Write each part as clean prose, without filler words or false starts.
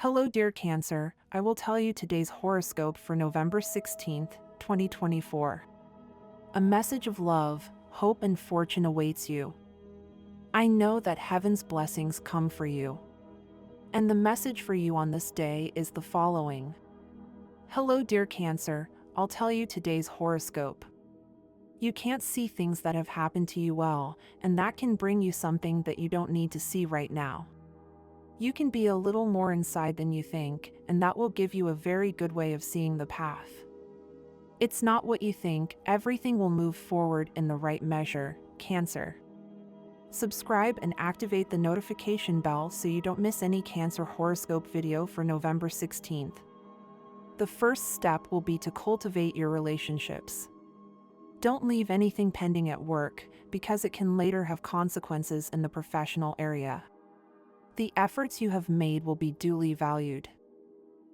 Hello, dear Cancer. I will tell you today's horoscope for November 16th, 2024. A message of love, hope, and fortune awaits you. I know that heaven's blessings come for you. And the message for you on this day is the following. Hello, dear Cancer. I'll tell you today's horoscope. You can't see things that have happened to you well, and that can bring you something that you don't need to see right now. You can be a little more inside than you think, and that will give you a very good way of seeing the path. It's not what you think, everything will move forward in the right measure, Cancer. Subscribe and activate the notification bell so you don't miss any Cancer horoscope video for November 16th. The first step will be to cultivate your relationships. Don't leave anything pending at work, because it can later have consequences in the professional area. The efforts you have made will be duly valued.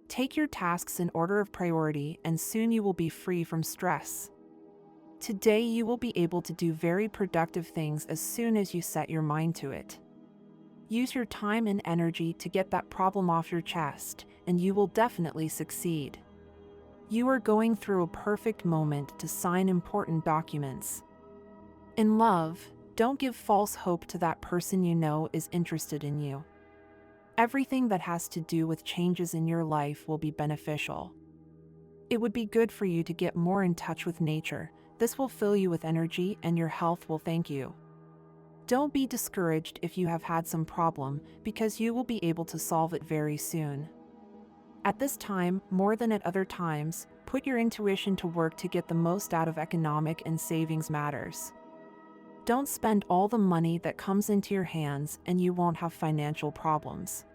Take your tasks in order of priority, and soon you will be free from stress. Today you will be able to do very productive things as soon as you set your mind to it. Use your time and energy to get that problem off your chest, and you will definitely succeed. You are going through a perfect moment to sign important documents. In love, don't give false hope to that person you know is interested in you. Everything that has to do with changes in your life will be beneficial. It would be good for you to get more in touch with nature. This will fill you with energy and your health will thank you. Don't be discouraged if you have had some problem, because you will be able to solve it very soon. At this time, more than at other times, put your intuition to work to get the most out of economic and savings matters. Don't spend all the money that comes into your hands and you won't have financial problems.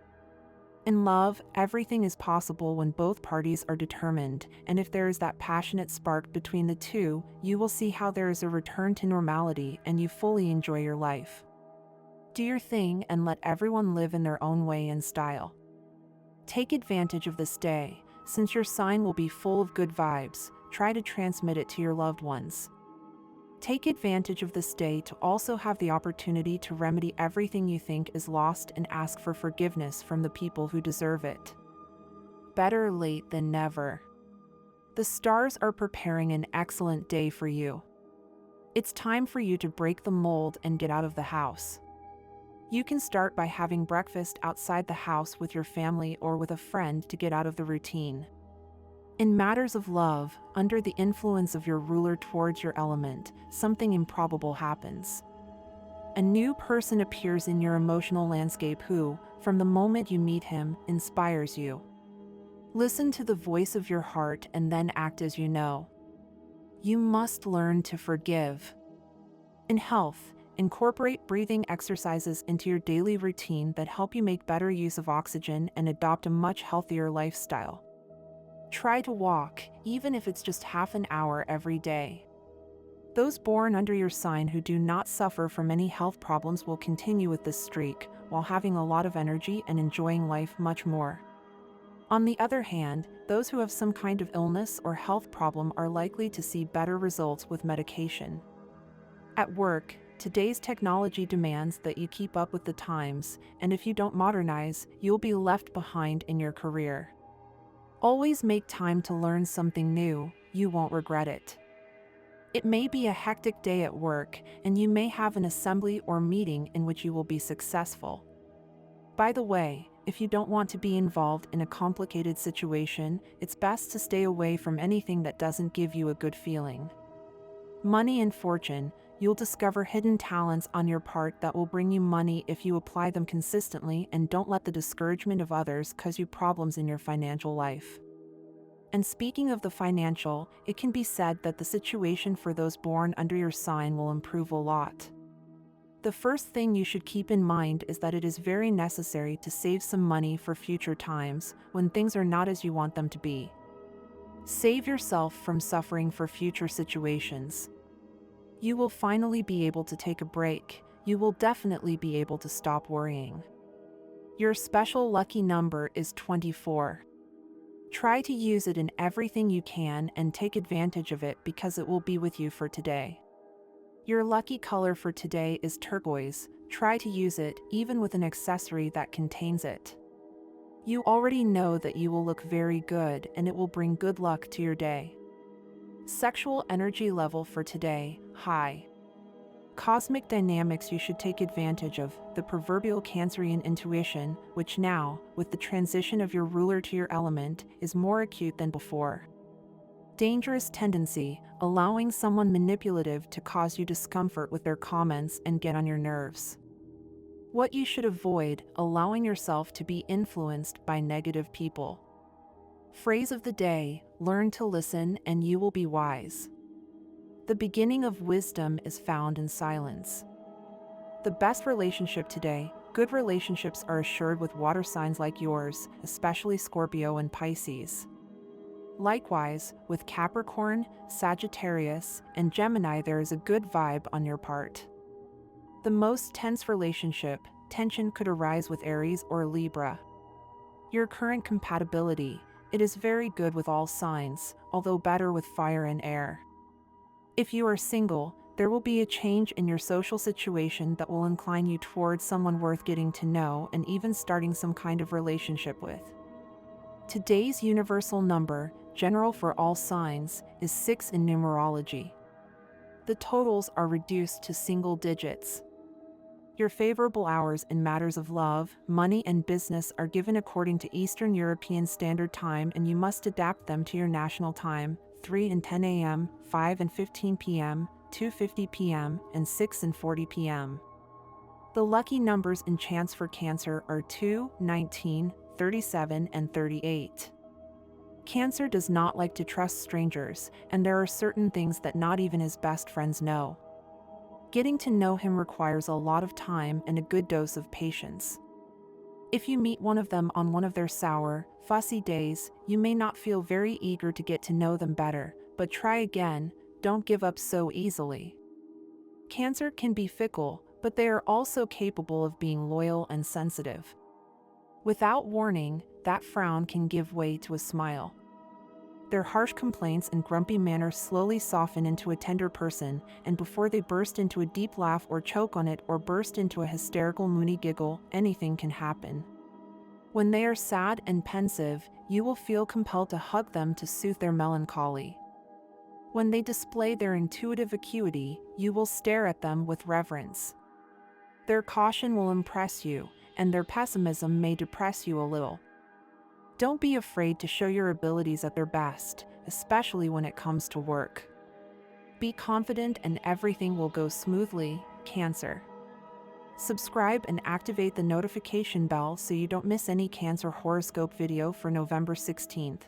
In love, everything is possible when both parties are determined, and if there is that passionate spark between the two, you will see how there is a return to normality and you fully enjoy your life. Do your thing and let everyone live in their own way and style. Take advantage of this day, since your sign will be full of good vibes. Try to transmit it to your loved ones. Take advantage of this day to also have the opportunity to remedy everything you think is lost and ask for forgiveness from the people who deserve it. Better late than never. The stars are preparing an excellent day for you. It's time for you to break the mold and get out of the house. You can start by having breakfast outside the house with your family or with a friend to get out of the routine. In matters of love, under the influence of your ruler towards your element, something improbable happens. A new person appears in your emotional landscape who, from the moment you meet him, inspires you. Listen to the voice of your heart and then act as you know. You must learn to forgive. In health, incorporate breathing exercises into your daily routine that help you make better use of oxygen and adopt a much healthier lifestyle. Try to walk, even if it's just half an hour every day. Those born under your sign who do not suffer from any health problems will continue with this streak, while having a lot of energy and enjoying life much more. On the other hand, those who have some kind of illness or health problem are likely to see better results with medication. At work, today's technology demands that you keep up with the times, and if you don't modernize, you'll be left behind in your career. Always make time to learn something new, you won't regret it. It may be a hectic day at work, and you may have an assembly or meeting in which you will be successful. By the way, if you don't want to be involved in a complicated situation, it's best to stay away from anything that doesn't give you a good feeling. Money and fortune, you'll discover hidden talents on your part that will bring you money if you apply them consistently and don't let the discouragement of others cause you problems in your financial life. And speaking of the financial, it can be said that the situation for those born under your sign will improve a lot. The first thing you should keep in mind is that it is very necessary to save some money for future times when things are not as you want them to be. Save yourself from suffering for future situations. You will finally be able to take a break. You will definitely be able to stop worrying. Your special lucky number is 24. Try to use it in everything you can and take advantage of it because it will be with you for today. Your lucky color for today is turquoise. Try to use it even with an accessory that contains it. You already know that you will look very good and it will bring good luck to your day. Sexual energy level for today, high. Cosmic dynamics, you should take advantage of the proverbial Cancerian intuition, which now, with the transition of your ruler to your element, is more acute than before. Dangerous tendency, allowing someone manipulative to cause you discomfort with their comments and get on your nerves. What you should avoid, allowing yourself to be influenced by negative people. Phrase of the day, learn to listen and you will be wise. The beginning of wisdom is found in silence. The best relationship today, good relationships are assured with water signs like yours, especially Scorpio and Pisces. Likewise, with Capricorn, Sagittarius, and Gemini, there is a good vibe on your part. The most tense relationship, tension could arise with Aries or Libra. Your current compatibility, it is very good with all signs, although better with fire and air. If you are single, there will be a change in your social situation that will incline you towards someone worth getting to know and even starting some kind of relationship with. Today's universal number, general for all signs, is 6 in numerology. The totals are reduced to single digits. Your favorable hours in matters of love, money, and business are given according to Eastern European Standard Time, and you must adapt them to your national time: 3 and 10 a.m., 5 and 15 p.m., 2:50 p.m., and 6 and 40 p.m. The lucky numbers in chance for Cancer are 2, 19, 37, and 38. Cancer does not like to trust strangers, and there are certain things that not even his best friends know. Getting to know him requires a lot of time and a good dose of patience. If you meet one of them on one of their sour, fussy days, you may not feel very eager to get to know them better, but try again, don't give up so easily. Cancer can be fickle, but they are also capable of being loyal and sensitive. Without warning, that frown can give way to a smile. Their harsh complaints and grumpy manner slowly soften into a tender person, and before they burst into a deep laugh or choke on it or burst into a hysterical moony giggle, anything can happen. When they are sad and pensive, you will feel compelled to hug them to soothe their melancholy. When they display their intuitive acuity, you will stare at them with reverence. Their caution will impress you, and their pessimism may depress you a little. Don't be afraid to show your abilities at their best, especially when it comes to work. Be confident and everything will go smoothly, Cancer. Subscribe and activate the notification bell so you don't miss any Cancer horoscope video for November 16th.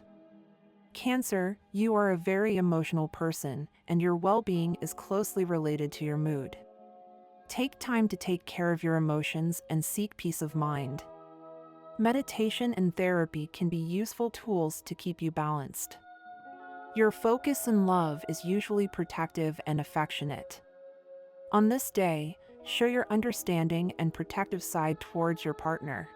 Cancer, you are a very emotional person, and your well-being is closely related to your mood. Take time to take care of your emotions and seek peace of mind. Meditation and therapy can be useful tools to keep you balanced. Your focus in love is usually protective and affectionate. On this day, show your understanding and protective side towards your partner.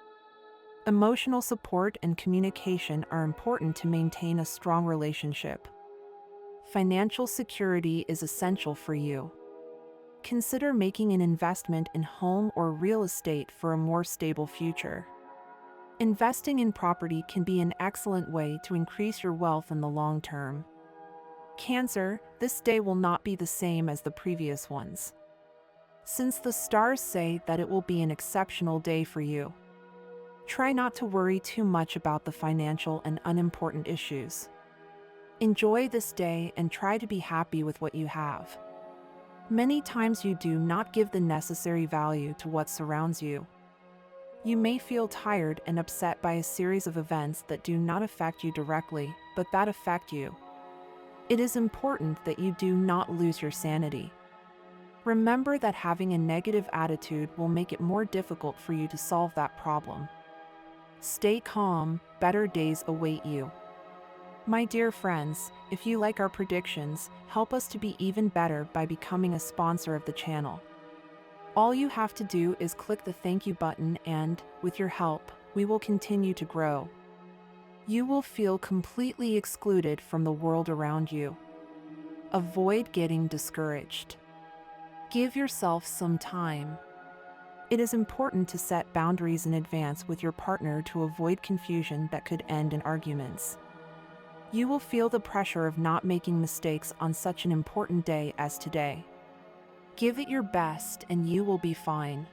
Emotional support and communication are important to maintain a strong relationship. Financial security is essential for you. Consider making an investment in home or real estate for a more stable future. Investing in property can be an excellent way to increase your wealth in the long term. Cancer, this day will not be the same as the previous ones. Since the stars say that it will be an exceptional day for you. Try not to worry too much about the financial and unimportant issues. Enjoy this day and try to be happy with what you have. Many times you do not give the necessary value to what surrounds you. You may feel tired and upset by a series of events that do not affect you directly, but that affect you. It is important that you do not lose your sanity. Remember that having a negative attitude will make it more difficult for you to solve that problem. Stay calm, better days await you. My dear friends, if you like our predictions, help us to be even better by becoming a sponsor of the channel. All you have to do is click the thank you button and, with your help, we will continue to grow. You will feel completely excluded from the world around you. Avoid getting discouraged. Give yourself some time. It is important to set boundaries in advance with your partner to avoid confusion that could end in arguments. You will feel the pressure of not making mistakes on such an important day as today. Give it your best and you will be fine.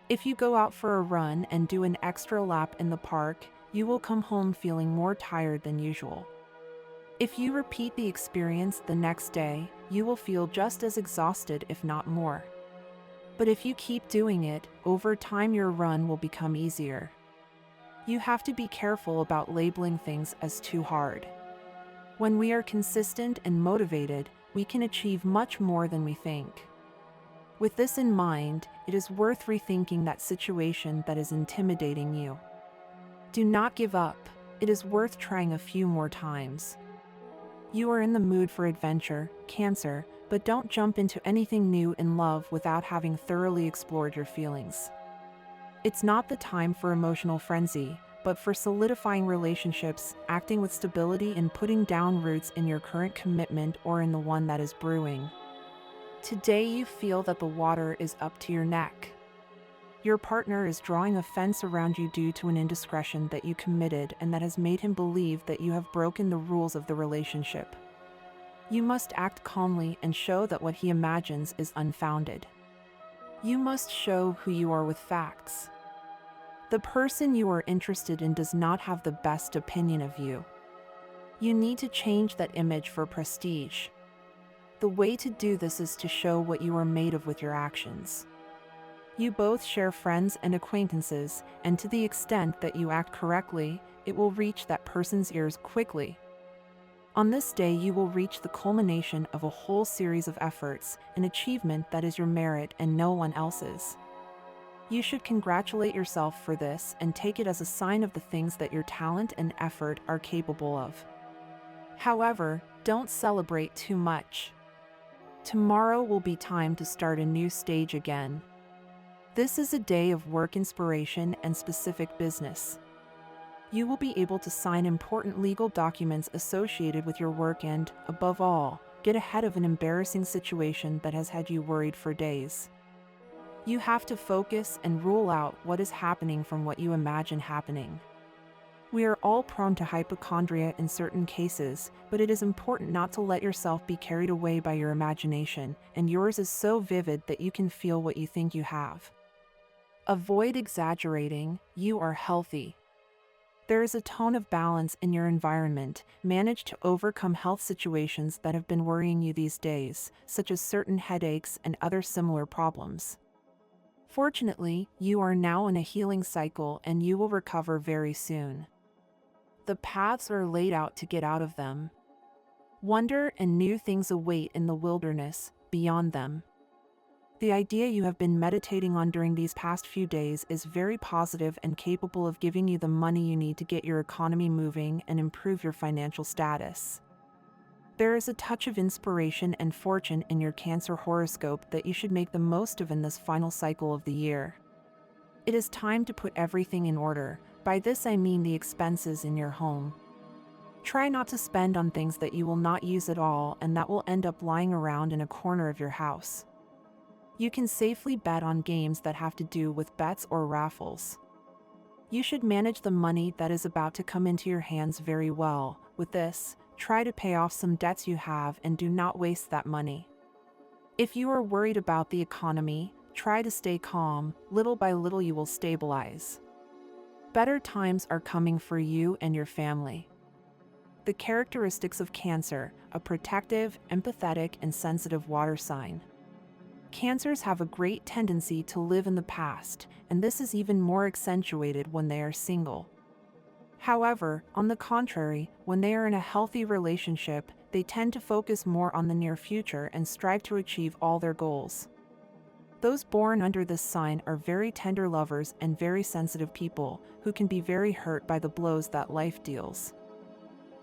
If you go out for a run and do an extra lap in the park, you will come home feeling more tired than usual. If you repeat the experience the next day, you will feel just as exhausted, if not more. But if you keep doing it, over time your run will become easier. You have to be careful about labeling things as too hard. When we are consistent and motivated, we can achieve much more than we think. With this in mind, it is worth rethinking that situation that is intimidating you. Do not give up. It is worth trying a few more times. You are in the mood for adventure, Cancer, but don't jump into anything new in love without having thoroughly explored your feelings. It's not the time for emotional frenzy, but for solidifying relationships, acting with stability and putting down roots in your current commitment or in the one that is brewing. Today you feel that the water is up to your neck. Your partner is drawing a fence around you due to an indiscretion that you committed and that has made him believe that you have broken the rules of the relationship. You must act calmly and show that what he imagines is unfounded. You must show who you are with facts. The person you are interested in does not have the best opinion of you. You need to change that image for prestige. The way to do this is to show what you are made of with your actions. You both share friends and acquaintances, and to the extent that you act correctly, it will reach that person's ears quickly. On this day, you will reach the culmination of a whole series of efforts, an achievement that is your merit and no one else's. You should congratulate yourself for this and take it as a sign of the things that your talent and effort are capable of. However, don't celebrate too much. Tomorrow will be time to start a new stage again. This is a day of work inspiration and specific business. You will be able to sign important legal documents associated with your work and, above all, get ahead of an embarrassing situation that has had you worried for days. You have to focus and rule out what is happening from what you imagine happening. We are all prone to hypochondria in certain cases, but it is important not to let yourself be carried away by your imagination, and yours is so vivid that you can feel what you think you have. Avoid exaggerating. You are healthy. There is a tone of balance in your environment. Manage to overcome health situations that have been worrying you these days, such as certain headaches and other similar problems. Fortunately, you are now in a healing cycle and you will recover very soon. The paths are laid out to get out of them. Wonder and new things await in the wilderness, beyond them. The idea you have been meditating on during these past few days is very positive and capable of giving you the money you need to get your economy moving and improve your financial status. There is a touch of inspiration and fortune in your Cancer horoscope that you should make the most of in this final cycle of the year. It is time to put everything in order. By this I mean the expenses in your home. Try not to spend on things that you will not use at all and that will end up lying around in a corner of your house. You can safely bet on games that have to do with bets or raffles. You should manage the money that is about to come into your hands very well. With this, try to pay off some debts you have and do not waste that money. If you are worried about the economy, try to stay calm. Little by little you will stabilize. Better times are coming for you and your family. The characteristics of Cancer: a protective, empathetic, and sensitive water sign. Cancers have a great tendency to live in the past, and this is even more accentuated when they are single. However, on the contrary, when they are in a healthy relationship, they tend to focus more on the near future and strive to achieve all their goals. Those born under this sign are very tender lovers and very sensitive people who can be very hurt by the blows that life deals.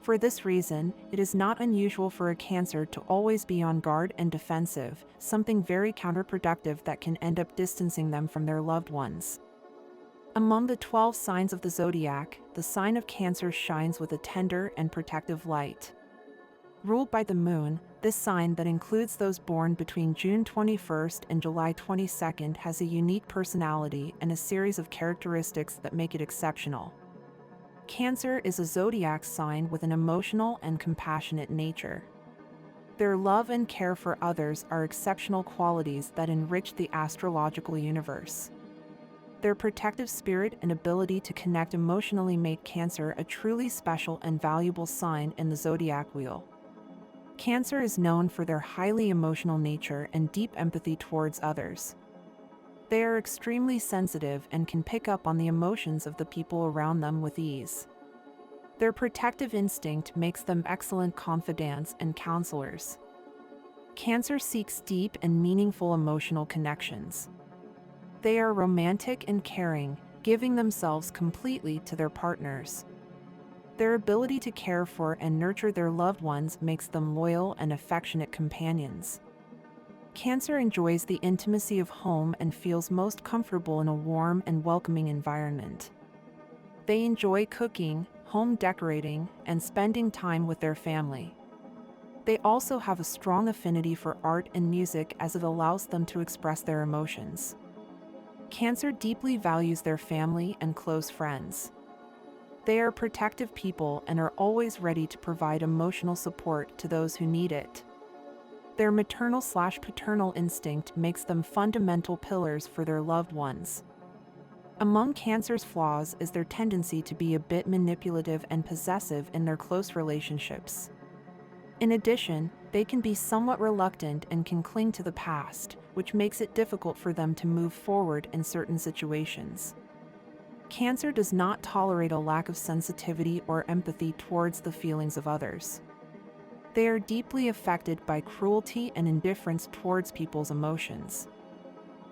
For this reason, it is not unusual for a Cancer to always be on guard and defensive, something very counterproductive that can end up distancing them from their loved ones. Among the 12 signs of the zodiac, the sign of Cancer shines with a tender and protective light. Ruled by the moon, this sign that includes those born between June 21st and July 22nd has a unique personality and a series of characteristics that make it exceptional. Cancer is a zodiac sign with an emotional and compassionate nature. Their love and care for others are exceptional qualities that enrich the astrological universe. Their protective spirit and ability to connect emotionally make Cancer a truly special and valuable sign in the zodiac wheel. Cancer is known for their highly emotional nature and deep empathy towards others. They are extremely sensitive and can pick up on the emotions of the people around them with ease. Their protective instinct makes them excellent confidants and counselors. Cancer seeks deep and meaningful emotional connections. They are romantic and caring, giving themselves completely to their partners. Their ability to care for and nurture their loved ones makes them loyal and affectionate companions. Cancer enjoys the intimacy of home and feels most comfortable in a warm and welcoming environment. They enjoy cooking, home decorating, and spending time with their family. They also have a strong affinity for art and music as it allows them to express their emotions. Cancer deeply values their family and close friends. They are protective people and are always ready to provide emotional support to those who need it. Their maternal/paternal instinct makes them fundamental pillars for their loved ones. Among Cancer's flaws is their tendency to be a bit manipulative and possessive in their close relationships. In addition, they can be somewhat reluctant and can cling to the past, which makes it difficult for them to move forward in certain situations. Cancer does not tolerate a lack of sensitivity or empathy towards the feelings of others. They are deeply affected by cruelty and indifference towards people's emotions.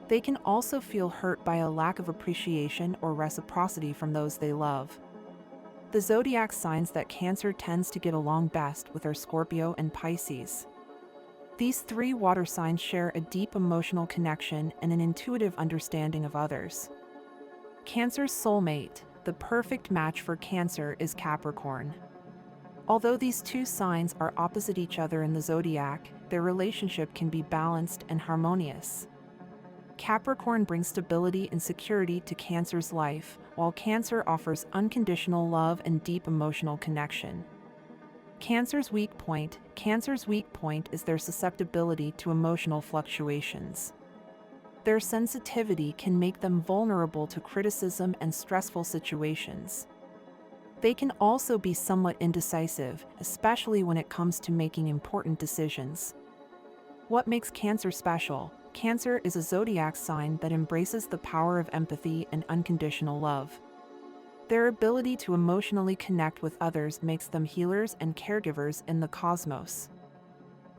They can also feel hurt by a lack of appreciation or reciprocity from those they love. The zodiac signs that Cancer tends to get along best with are Scorpio and Pisces. These three water signs share a deep emotional connection and an intuitive understanding of others. Cancer's soulmate, the perfect match for Cancer, is Capricorn. Although these two signs are opposite each other in the zodiac, their relationship can be balanced and harmonious. Capricorn brings stability and security to Cancer's life, while Cancer offers unconditional love and deep emotional connection. Cancer's weak point is their susceptibility to emotional fluctuations. Their sensitivity can make them vulnerable to criticism and stressful situations. They can also be somewhat indecisive, especially when it comes to making important decisions. What makes Cancer special? Cancer is a zodiac sign that embraces the power of empathy and unconditional love. Their ability to emotionally connect with others makes them healers and caregivers in the cosmos.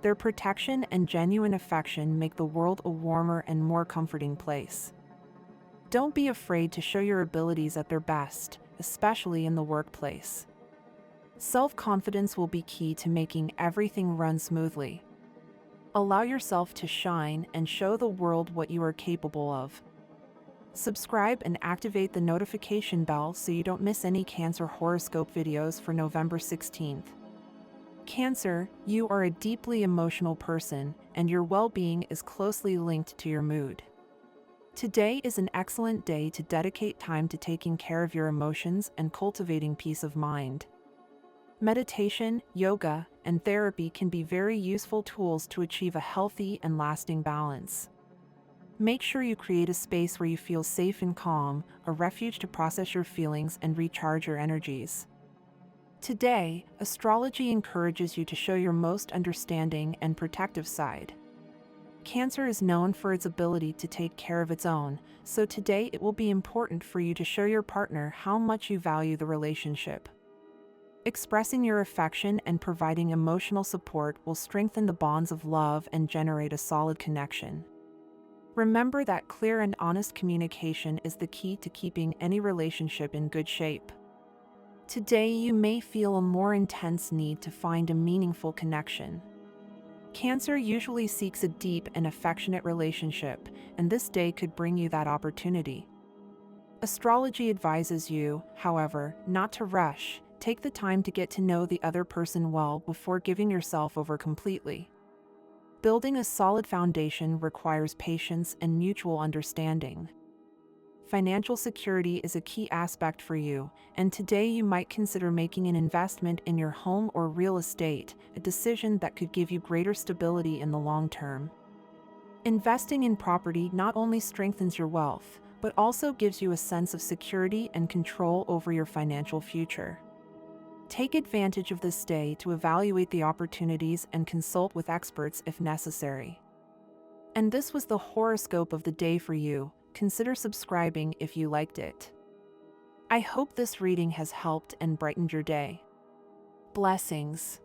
Their protection and genuine affection make the world a warmer and more comforting place. Don't be afraid to show your abilities at their best, especially in the workplace. Self-confidence will be key to making everything run smoothly. Allow yourself to shine and show the world what you are capable of. Subscribe and activate the notification bell so you don't miss any Cancer horoscope videos for November 16th. Cancer, you are a deeply emotional person, and your well-being is closely linked to your mood. Today is an excellent day to dedicate time to taking care of your emotions and cultivating peace of mind. Meditation, yoga, and therapy can be very useful tools to achieve a healthy and lasting balance. Make sure you create a space where you feel safe and calm, a refuge to process your feelings and recharge your energies. Today, astrology encourages you to show your most understanding and protective side. Cancer is known for its ability to take care of its own, so today it will be important for you to show your partner how much you value the relationship. Expressing your affection and providing emotional support will strengthen the bonds of love and generate a solid connection. Remember that clear and honest communication is the key to keeping any relationship in good shape. Today you may feel a more intense need to find a meaningful connection. Cancer usually seeks a deep and affectionate relationship, and this day could bring you that opportunity. Astrology advises you, however, not to rush, Take the time to get to know the other person well before giving yourself over completely. Building a solid foundation requires patience and mutual understanding. Financial security is a key aspect for you, and today you might consider making an investment in your home or real estate, a decision that could give you greater stability in the long term. Investing in property not only strengthens your wealth, but also gives you a sense of security and control over your financial future. Take advantage of this day to evaluate the opportunities and consult with experts if necessary. And this was the horoscope of the day for you. Consider subscribing if you liked it. I hope this reading has helped and brightened your day. Blessings.